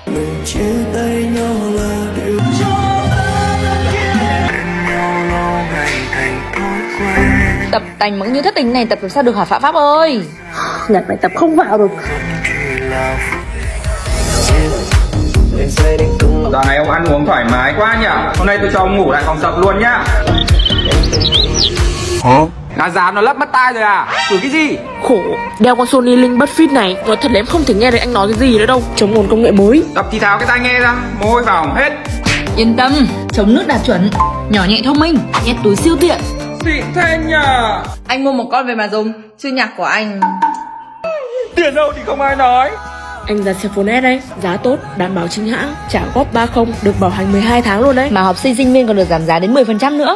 Mình chia tay nhau là điều Tập tành mà như thất tình này tập làm sao được hả Phạm Pháp ơi? Nhặt bài tập không vào được. Dạo này ông ăn uống thoải mái quá nhỉ. Hôm nay tôi cho ông ngủ lại phòng tập luôn nhá. Hả? Gà rán nó lấp mất tai rồi à? Thử cái gì? Khổ, đeo con Sony Link Buzzfeed này, nói thật là em không thể nghe được anh nói cái gì nữa đâu. Chống nguồn công nghệ mới. Tập thì tháo cái tai nghe ra, mồ hôi vào hỏng hết. Yên tâm, chống nước đạt chuẩn, nhỏ nhẹ thông minh, nhét túi siêu tiện. Xịn thế nhờ. Anh mua một con về mà dùng, chứ nhạc của anh... Tiền đâu thì không ai nói. Anh ra xe Phone S đây, giá tốt, đảm bảo chính hãng, trả góp 30, được bảo hành 12 tháng luôn đấy. Mà học sinh sinh viên còn được giảm giá đến 10% nữa.